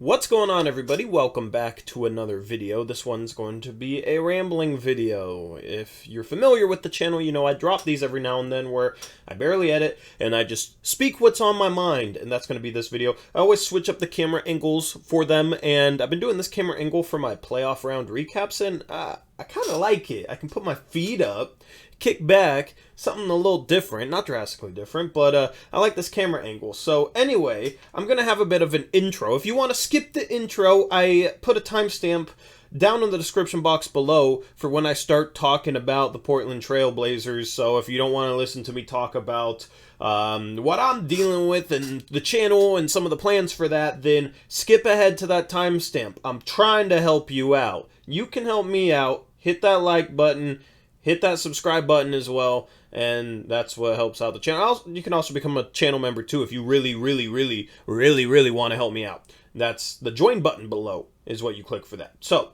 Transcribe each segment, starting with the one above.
What's going on, everybody? Welcome back to another video. This one's going to be a rambling video. If you're familiar with the channel, you know I drop these every now and then where I barely edit and I just speak what's on my mind, and that's going to be this video. I always switch up the camera angles for them, and I've been doing this camera angle for my playoff round recaps, and I kind of like it. I can put my feet up, kick back, something a little different, not drastically different, but I like this camera angle. So anyway, I'm gonna have a bit of an intro. If you want to skip the intro, I put a timestamp down in the description box below for when I start talking about the Portland Trail Blazers. So if you don't want to listen to me talk about what I'm dealing with and the channel and some of the plans for that, then skip ahead to that timestamp. I'm trying to help you out. You can help me out. Hit that like button. Hit that subscribe button as well, and that's what helps out the channel. You can also become a channel member too if you really want to help me out. That's the join button below is what you click for that. So,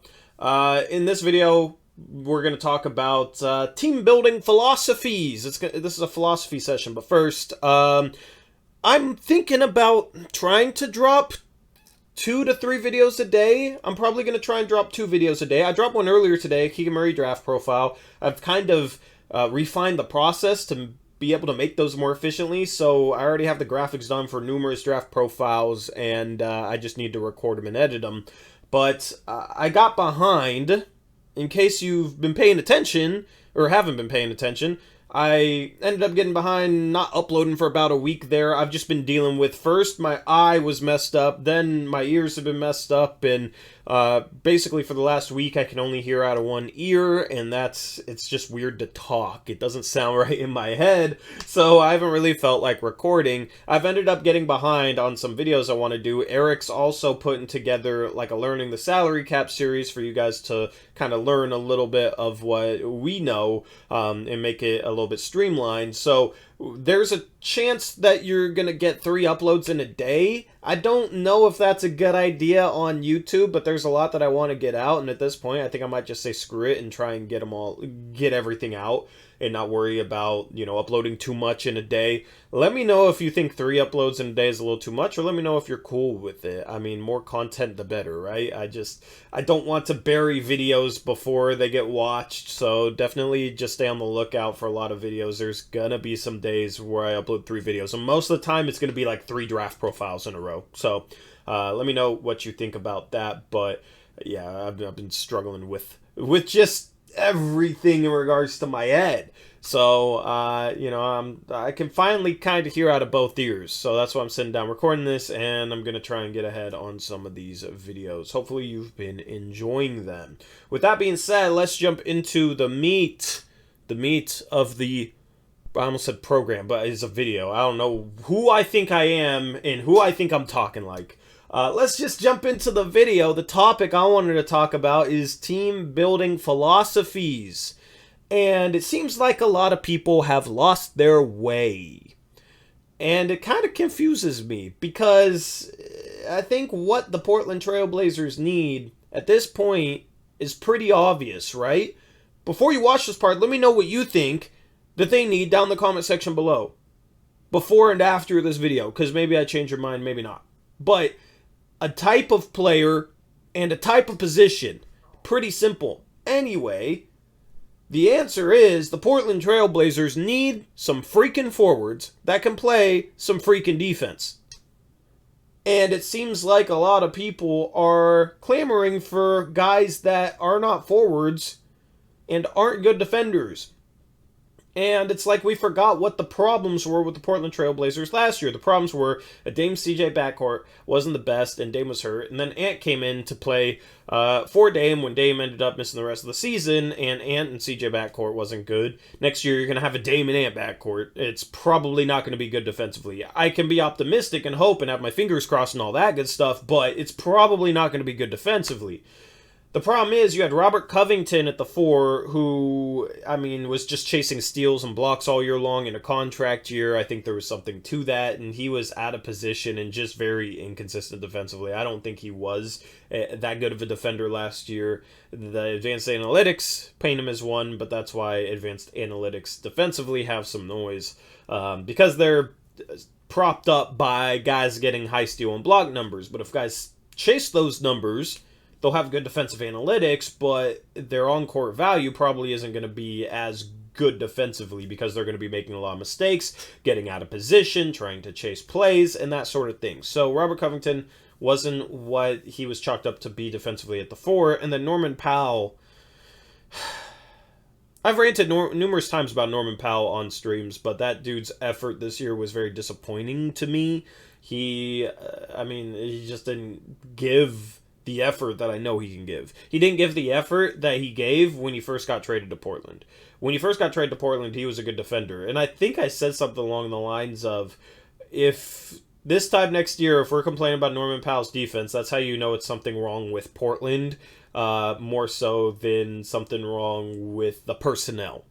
in this video, we're going to talk about team building philosophies. This is a philosophy session, but first, I'm thinking about trying to drop 2 to 3 videos a day. I'm probably going to try and drop 2 videos a day. I dropped one earlier today, Keegan Murray draft profile. I've kind of refined the process to be able to make those more efficiently, so I already have the graphics done for numerous draft profiles, and I just need to record them and edit them. But I got behind, in case you've been paying attention, or haven't been paying attention. I ended up getting behind, not uploading for about a week there. I've just been dealing with, first, my eye was messed up, then my ears have been messed up, and basically for the last week I can only hear out of one ear, and it's just weird to talk. It doesn't sound right in my head, so I haven't really felt like recording. I've ended up getting behind on some videos I want to do. Eric's also putting together like a Learning the Salary Cap series for you guys to kind of learn a little bit of what we know and make it a little bit streamlined. So there's a chance that you're gonna get 3 uploads in a day. I don't know if that's a good idea on YouTube, but there's a lot that I want to get out, and at this point I think I might just say screw it and try and get everything out and not worry about, you know, uploading too much in a day. Let me know if you think 3 uploads in a day is a little too much, or let me know if you're cool with it. I mean, more content the better, right? I don't want to bury videos before they get watched, so definitely just stay on the lookout for a lot of videos. There's gonna be some days where I upload 3 videos, and most of the time it's gonna be like 3 draft profiles in a row. So let me know what you think about that. But yeah, I've been struggling with just everything in regards to my head. So, you know, I can finally kind of hear out of both ears. So that's why I'm sitting down recording this, and I'm going to try and get ahead on some of these videos. Hopefully you've been enjoying them. With that being said, let's jump into the meat of the, I almost said program, but it's a video. I don't know who I think I am and who I think I'm talking like. Let's just jump into the video. The topic I wanted to talk about is team building philosophies. And it seems like a lot of people have lost their way. And it kind of confuses me because I think what the Portland Trail Blazers need at this point is pretty obvious, right? Before you watch this part, let me know what you think that they need down in the comment section below. Before and after this video, because maybe I change your mind, maybe not. But a type of player and a type of position. Pretty simple. Anyway, the answer is the Portland Trail Blazers need some freaking forwards that can play some freaking defense. And it seems like a lot of people are clamoring for guys that are not forwards and aren't good defenders. And it's like we forgot what the problems were with the Portland Trail Blazers last year. The problems were a Dame CJ backcourt wasn't the best, and Dame was hurt. And then Ant came in to play for Dame when Dame ended up missing the rest of the season, and Ant and CJ backcourt wasn't good. Next year, you're going to have a Dame and Ant backcourt. It's probably not going to be good defensively. I can be optimistic and hope and have my fingers crossed and all that good stuff, but it's probably not going to be good defensively. The problem is you had Robert Covington at the 4, who, I mean, was just chasing steals and blocks all year long in a contract year. I think there was something to that, and he was out of position and just very inconsistent defensively. I don't think he was that good of a defender last year. The advanced analytics paint him as one, but that's why advanced analytics defensively have some noise, because they're propped up by guys getting high steal and block numbers. But if guys chase those numbers. They'll have good defensive analytics, but their on-court value probably isn't going to be as good defensively because they're going to be making a lot of mistakes, getting out of position, trying to chase plays, and that sort of thing. So Robert Covington wasn't what he was chalked up to be defensively at the 4, and then Norman Powell. I've ranted numerous times about Norman Powell on streams, but that dude's effort this year was very disappointing to me. He just didn't give the effort that I know he can give. He didn't give the effort that he gave when he first got traded to Portland. When he first got traded to Portland, he was a good defender. And I think I said something along the lines of, if this time next year, if we're complaining about Norman Powell's defense, that's how you know it's something wrong with Portland, more so than something wrong with the personnel.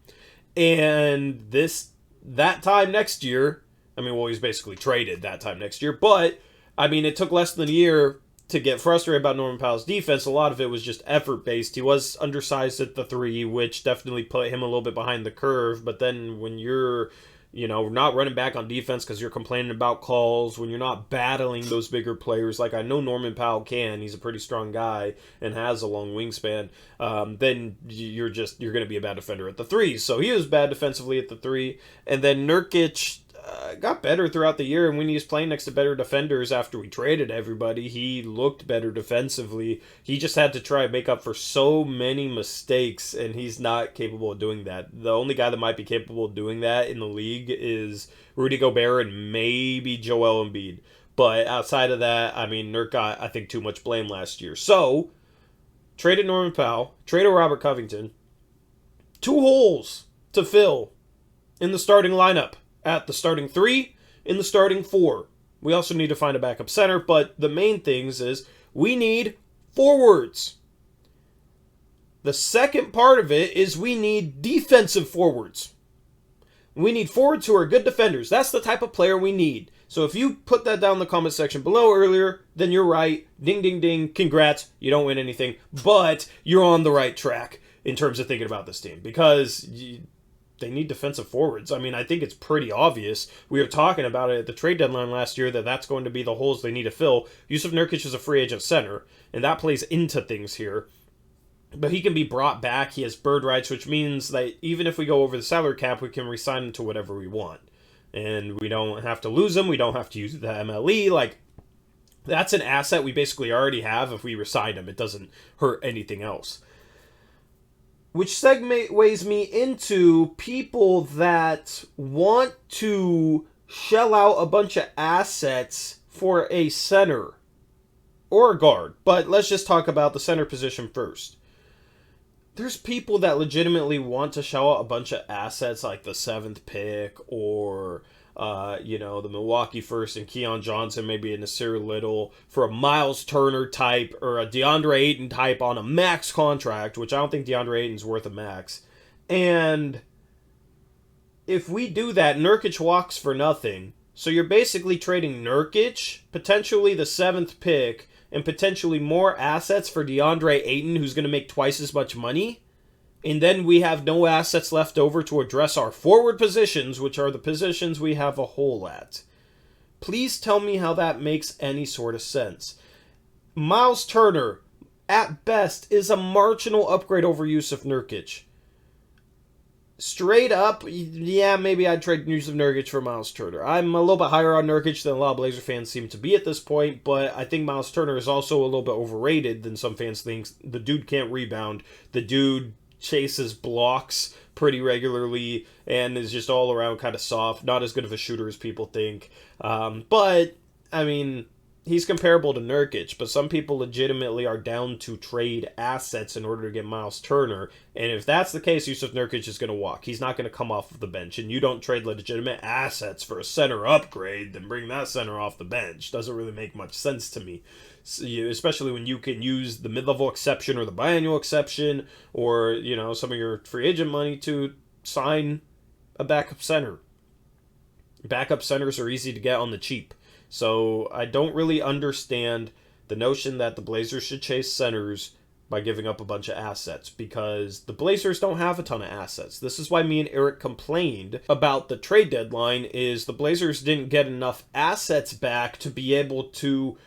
And that time next year, he's basically traded that time next year, but, it took less than a year to get frustrated about Norman Powell's defense. A lot of it was just effort-based. He was undersized at the 3, which definitely put him a little bit behind the curve, but then when you're not running back on defense because you're complaining about calls, when you're not battling those bigger players, like I know Norman Powell can, he's a pretty strong guy and has a long wingspan, then you're going to be a bad defender at the 3. So he was bad defensively at the 3, and then Nurkic got better throughout the year, and when he was playing next to better defenders after we traded everybody, he looked better defensively. He just had to try and make up for so many mistakes, and he's not capable of doing that. The only guy that might be capable of doing that in the league is Rudy Gobert and maybe Joel Embiid. But outside of that, Nurk got, I think, too much blame last year. So, traded Norman Powell, traded Robert Covington, 2 holes to fill in the starting lineup. At the starting 3, in the starting 4. We also need to find a backup center, but the main things is we need forwards. The second part of it is we need defensive forwards. We need forwards who are good defenders. That's the type of player we need. So if you put that down in the comment section below earlier, then you're right. Ding, ding, ding. Congrats. You don't win anything, but you're on the right track in terms of thinking about this team because they need defensive forwards. I think it's pretty obvious. We were talking about it at the trade deadline last year that that's going to be the holes they need to fill. Yusuf Nurkic is a free agent center, and that plays into things here. But he can be brought back. He has bird rights, which means that even if we go over the salary cap, we can re-sign him to whatever we want. And we don't have to lose him. We don't have to use the MLE. That's an asset we basically already have if we re-sign him. It doesn't hurt anything else. Which segues me into people that want to shell out a bunch of assets for a center or a guard. But let's just talk about the center position first. There's people that legitimately want to shell out a bunch of assets like the 7th pick or the Milwaukee first and Keon Johnson, maybe a Nasir Little for a Miles Turner type or a DeAndre Ayton type on a max contract, which I don't think DeAndre Ayton's worth a max. And if we do that, Nurkic walks for nothing. So you're basically trading Nurkic, potentially the 7th pick, and potentially more assets for DeAndre Ayton, who's going to make twice as much money. And then we have no assets left over to address our forward positions, which are the positions we have a hole at. Please tell me how that makes any sort of sense. Miles Turner, at best, is a marginal upgrade over Yusuf Nurkic. Straight up, yeah, maybe I'd trade Yusuf Nurkic for Miles Turner. I'm a little bit higher on Nurkic than a lot of Blazer fans seem to be at this point, but I think Miles Turner is also a little bit overrated than some fans think. The dude can't rebound. The dude chases blocks pretty regularly and is just all around kind of soft, not as good of a shooter as people think. But he's comparable to Nurkic, but some people legitimately are down to trade assets in order to get Miles Turner. And if that's the case, Yusuf Nurkic is going to walk. He's not going to come off of the bench. And you don't trade legitimate assets for a center upgrade, then bring that center off the bench. Doesn't really make much sense to me. Especially when you can use the mid-level exception or the biannual exception or, some of your free agent money to sign a backup center. Backup centers are easy to get on the cheap. So I don't really understand the notion that the Blazers should chase centers by giving up a bunch of assets, because the Blazers don't have a ton of assets. This is why me and Eric complained about the trade deadline, is the Blazers didn't get enough assets back to be able to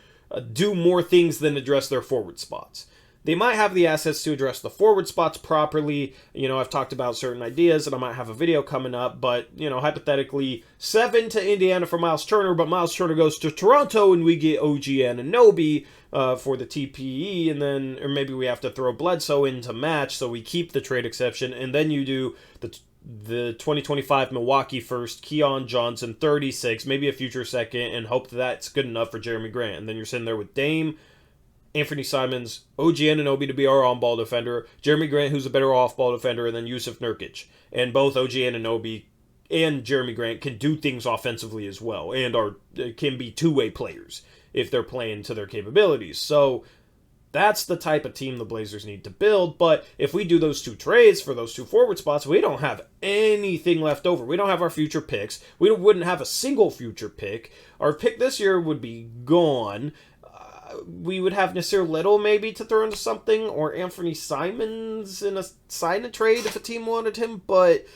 do more things than address their forward spots. They might have the assets to address the forward spots properly. I've talked about certain ideas, and I might have a video coming up, but, hypothetically, 7 to Indiana for Miles Turner, but Miles Turner goes to Toronto, and we get OG Anunoby for the TPE, and then, or maybe we have to throw Bledsoe in to match, so we keep the trade exception, and then you do the 2025 Milwaukee first, Keon Johnson, 36, maybe a future second, and hope that's good enough for Jeremy Grant. And then you're sitting there with Dame, Anthony Simons, OG Anunoby to be our on-ball defender, Jeremy Grant, who's a better off-ball defender, and then Yusuf Nurkic. And both OG Anunoby and Jeremy Grant can do things offensively as well, and can be two-way players if they're playing to their capabilities. So that's the type of team the Blazers need to build. But if we do those two trades for those two forward spots, we don't have anything left over. We don't have our future picks. We wouldn't have a single future pick. Our pick this year would be gone. We would have Nasir Little maybe to throw into something, or Anthony Simons in a sign and trade if a team wanted him. But,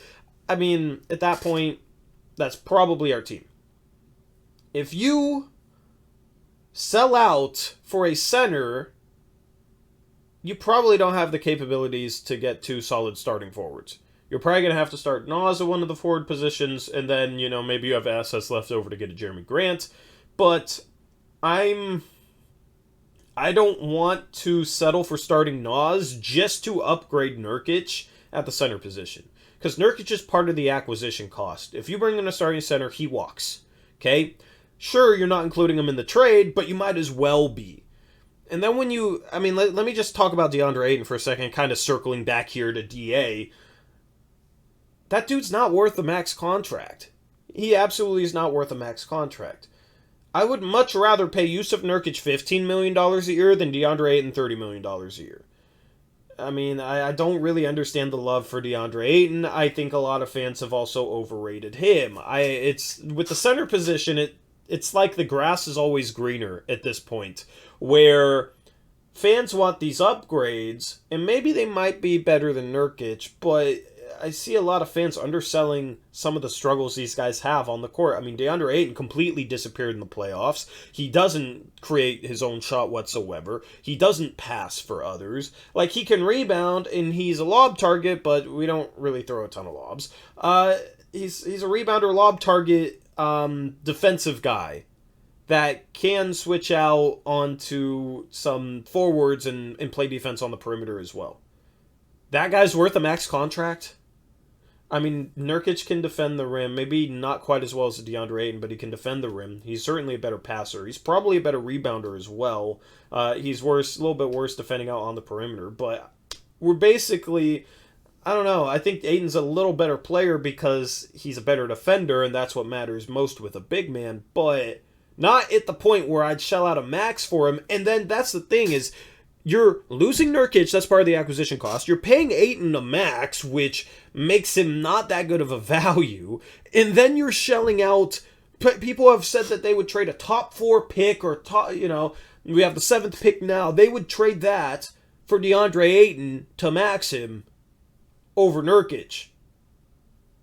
I mean, at that point, that's probably our team. If you sell out for a center, you probably don't have the capabilities to get two solid starting forwards. You're probably going to have to start Nas at one of the forward positions, and then, maybe you have assets left over to get a Jeremy Grant. But I don't want to settle for starting Nas just to upgrade Nurkic at the center position. Because Nurkic is part of the acquisition cost. If you bring in a starting center, he walks. Okay? Sure, you're not including him in the trade, but you might as well be. And then when let me just talk about DeAndre Ayton for a second, kind of circling back here to DA. That dude's not worth a max contract. He absolutely is not worth a max contract. I would much rather pay Yusuf Nurkic $15 million a year than DeAndre Ayton $30 million a year. I mean, I don't really understand the love for DeAndre Ayton. I think a lot of fans have also overrated him. It's with the center position, it's like the grass is always greener at this point, where fans want these upgrades, and maybe they might be better than Nurkic, but I see a lot of fans underselling some of the struggles these guys have on the court. I mean, DeAndre Ayton completely disappeared in the playoffs. He doesn't create his own shot whatsoever. He doesn't pass for others. Like, he can rebound, and he's a lob target, but we don't really throw a ton of lobs. He's a rebounder, lob target, defensive guy that can switch out onto some forwards and play defense on the perimeter as well. That guy's worth a max contract? I mean, Nurkic can defend the rim. Maybe not quite as well as DeAndre Ayton, but he can defend the rim. He's certainly a better passer. He's probably a better rebounder as well. He's a little bit worse defending out on the perimeter. But we're basically, I don't know. I think Ayton's a little better player because he's a better defender, and that's what matters most with a big man. But not at the point where I'd shell out a max for him. And then that's the thing is, you're losing Nurkic, that's part of the acquisition cost. You're paying Ayton a max, which makes him not that good of a value. And then you're shelling out, people have said that they would trade a top 4 pick or we have the 7th pick now. They would trade that for DeAndre Ayton to max him over Nurkic.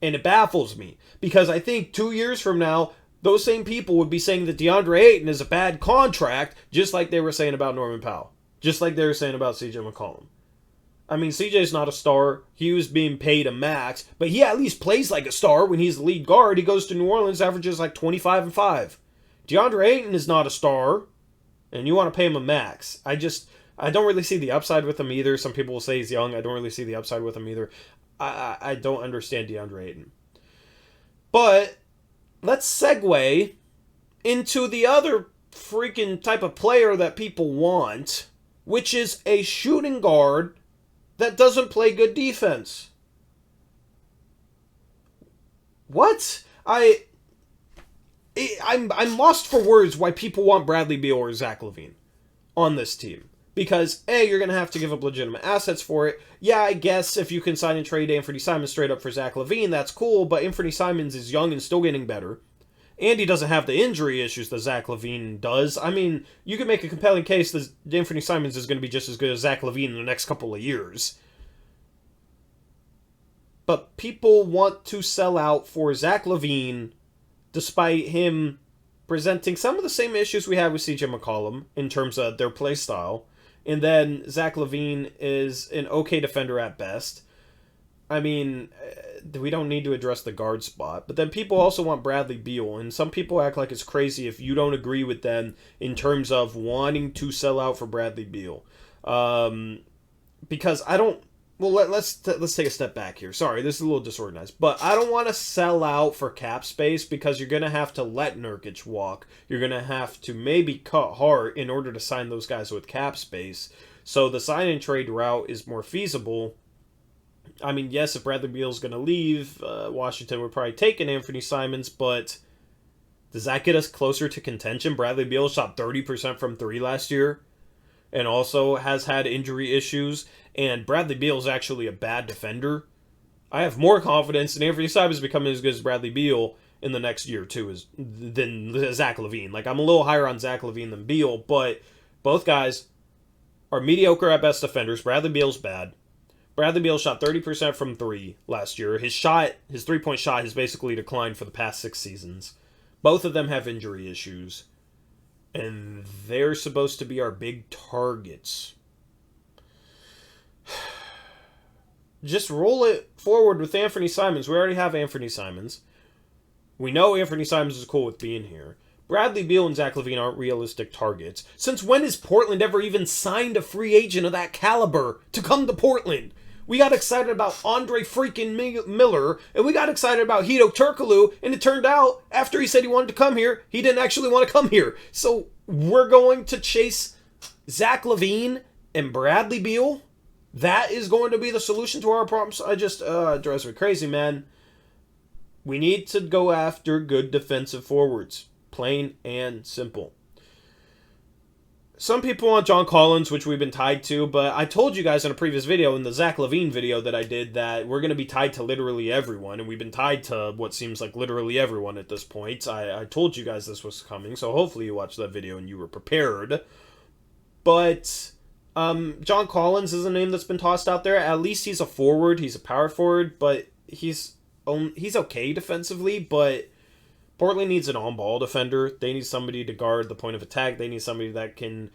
And it baffles me because I think 2 years from now, those same people would be saying that DeAndre Ayton is a bad contract, just like they were saying about Norman Powell. Just like they were saying about CJ McCollum. I mean, CJ's not a star. He was being paid a max, but he at least plays like a star when he's the lead guard. He goes to New Orleans, averages like 25 and 5. DeAndre Ayton is not a star, and you want to pay him a max. I don't really see the upside with him either. Some people will say he's young. I don't really see the upside with him either. I don't understand DeAndre Ayton. But let's segue into the other freaking type of player that people want, which is a shooting guard that doesn't play good defense. What? I'm lost for words why people want Bradley Beal or Zach LaVine on this team. Because, A, you're going to have to give up legitimate assets for it. Yeah, I guess if you can sign and trade Anthony Simons straight up for Zach LaVine, that's cool, but Anthony Simons is young and still getting better. And he doesn't have the injury issues that Zach LaVine does. I mean, you can make a compelling case that Anthony Simons is going to be just as good as Zach LaVine in the next couple of years. But people want to sell out for Zach LaVine despite him presenting some of the same issues we had with CJ McCollum in terms of their play style. And then Zach LaVine is an okay defender at best. I mean, we don't need to address the guard spot. But then people also want Bradley Beal. And some people act like it's crazy if you don't agree with them in terms of wanting to sell out for Bradley Beal. Because I don't... Well, let's take a step back here. Sorry, this is a little disorganized. But I don't want to sell out for cap space because you're going to have to let Nurkic walk. You're going to have to maybe cut Hart in order to sign those guys with cap space. So the sign and trade route is more feasible. I mean, yes, if Bradley Beal is going to leave, Washington would probably take an Anthony Simons, but does that get us closer to contention? Bradley Beal shot 30% from 3 last year and also has had injury issues. And Bradley Beal is actually a bad defender. I have more confidence in Anthony Simons becoming as good as Bradley Beal in the next year or two than Zach LaVine. Like, I'm a little higher on Zach LaVine than Beal, but both guys are mediocre at best defenders. Bradley Beal's bad. Bradley Beal shot 30% from 3 last year. His 3-point shot has basically declined for the past 6 seasons. Both of them have injury issues. And they're supposed to be our big targets. Just roll it forward with Anthony Simons. We already have Anthony Simons. We know Anthony Simons is cool with being here. Bradley Beal and Zach LaVine aren't realistic targets. Since when has Portland ever even signed a free agent of that caliber to come to Portland? We got excited about Andre freaking Miller, and we got excited about Hedo Turkoglu, and it turned out, after he said he wanted to come here, he didn't actually want to come here. So we're going to chase Zach LaVine and Bradley Beal? That is going to be the solution to our problems? It drives me crazy, man. We need to go after good defensive forwards. Plain and simple. Some people want John Collins, which we've been tied to, but I told you guys in a previous video, in the Zach LaVine video that I did, that we're going to be tied to literally everyone, and we've been tied to what seems like literally everyone at this point. I told you guys this was coming, so hopefully you watched that video and you were prepared. But John Collins is a name that's been tossed out there. At least he's a forward. He's a power forward, but he's okay defensively, but Portland needs an on-ball defender. They need somebody to guard the point of attack. They need somebody that can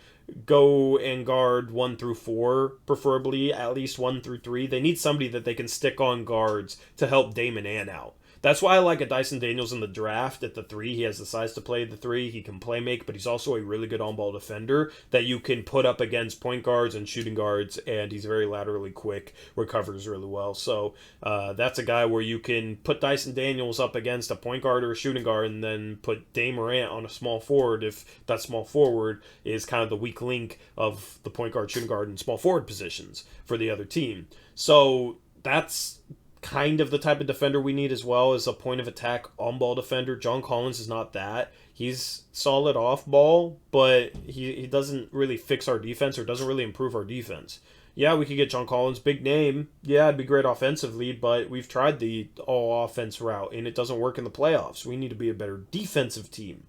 go and guard 1 through 4, preferably at least 1 through 3. They need somebody that they can stick on guards to help Damon Ann out. That's why I like a Dyson Daniels in the draft at the 3. He has the size to play the 3. He can play make, but he's also a really good on-ball defender that you can put up against point guards and shooting guards, and he's very laterally quick, recovers really well. So that's a guy where you can put Dyson Daniels up against a point guard or a shooting guard and then put Dame Morant on a small forward if that small forward is kind of the weak link of the point guard, shooting guard, and small forward positions for the other team. So that's kind of the type of defender we need as well, as a point of attack on-ball defender. John Collins is not that. He's solid off-ball, but he doesn't really fix our defense or doesn't really improve our defense. Yeah, we could get John Collins, big name. Yeah, it'd be great offensively, but we've tried the all-offense route, and it doesn't work in the playoffs. We need to be a better defensive team.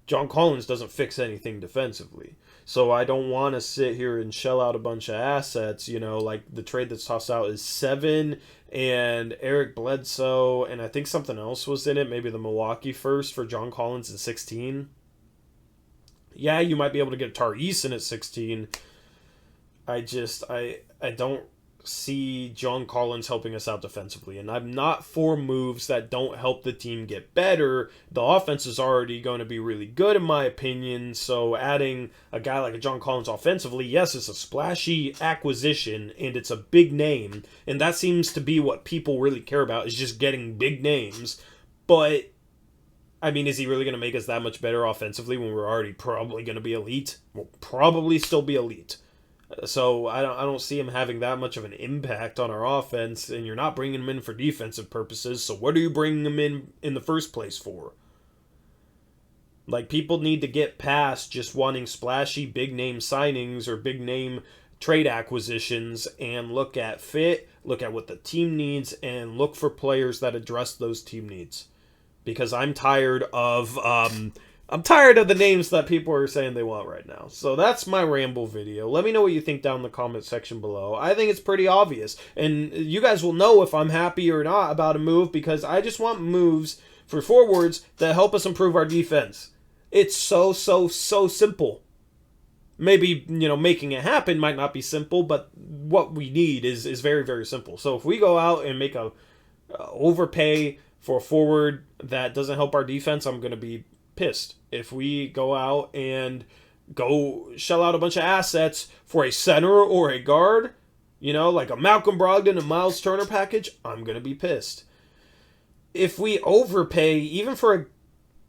John Collins doesn't fix anything defensively. So I don't want to sit here and shell out a bunch of assets, like the trade that's tossed out is 7 and Eric Bledsoe, and I think something else was in it, maybe the Milwaukee first for John Collins at 16. Yeah, you might be able to get Tar Eason at 16. I don't see John Collins helping us out defensively, and I'm not for moves that don't help the team get better. The offense is already going to be really good in my opinion, so adding a guy like a John Collins offensively, yes, it's a splashy acquisition and it's a big name, and that seems to be what people really care about, is just getting big names. But I mean, is he really going to make us that much better offensively when we're already probably going to be elite? We'll probably still be elite. So I don't see him having that much of an impact on our offense, and you're not bringing him in for defensive purposes, so what are you bringing him in the first place for? Like, people need to get past just wanting splashy big-name signings or big-name trade acquisitions and look at fit, look at what the team needs, and look for players that address those team needs. Because I'm tired of the names that people are saying they want right now. So that's my ramble video. Let me know what you think down in the comment section below. I think it's pretty obvious. And you guys will know if I'm happy or not about a move, because I just want moves for forwards that help us improve our defense. It's so simple. Maybe, making it happen might not be simple, but what we need is very simple. So if we go out and make a overpay for a forward that doesn't help our defense, I'm going to be pissed. If we go out and go shell out a bunch of assets for a center or a guard, like a Malcolm Brogdon and Miles Turner package, I'm going to be pissed. If we overpay, even for a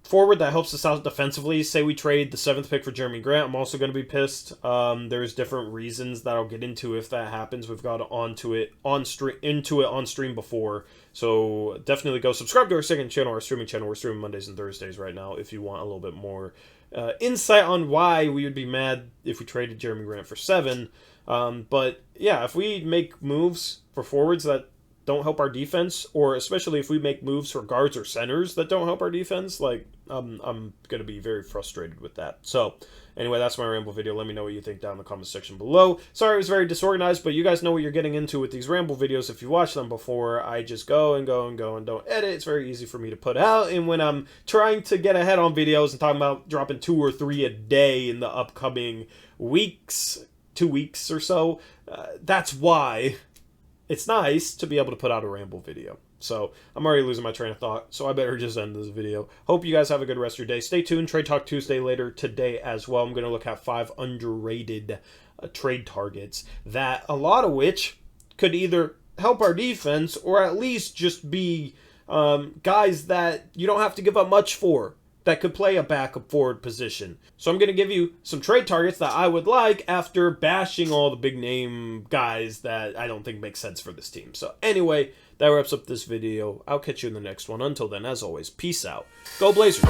forward that helps us out defensively, say we trade the 7th pick for Jeremy Grant, I'm also going to be pissed. There's different reasons that I'll get into if that happens. We've got into it on stream before, so definitely go subscribe to our second channel, our streaming channel. We're streaming Mondays and Thursdays right now if you want a little bit more insight on why we would be mad if we traded Jeremy Grant for 7. But yeah, if we make moves for forwards that don't help our defense, or especially if we make moves for guards or centers that don't help our defense, I'm going to be very frustrated with that. So anyway, that's my ramble video. Let me know what you think down in the comment section below. Sorry it was very disorganized, but you guys know what you're getting into with these ramble videos if you watched them before. I just go and don't edit. It's very easy for me to put out, and when I'm trying to get ahead on videos and talking about dropping 2 or 3 a day in the upcoming weeks, 2 weeks or so, that's why it's nice to be able to put out a ramble video. So I'm already losing my train of thought, so I better just end this video. Hope you guys have a good rest of your day. Stay tuned. Trade Talk Tuesday later today as well. I'm going to look at 5 underrated trade targets, that a lot of which could either help our defense or at least just be guys that you don't have to give up much for, that could play a backup forward position. So I'm going to give you some trade targets that I would like after bashing all the big name guys that I don't think make sense for this team. So anyway, that wraps up this video. I'll catch you in the next one. Until then, as always, peace out. Go Blazers!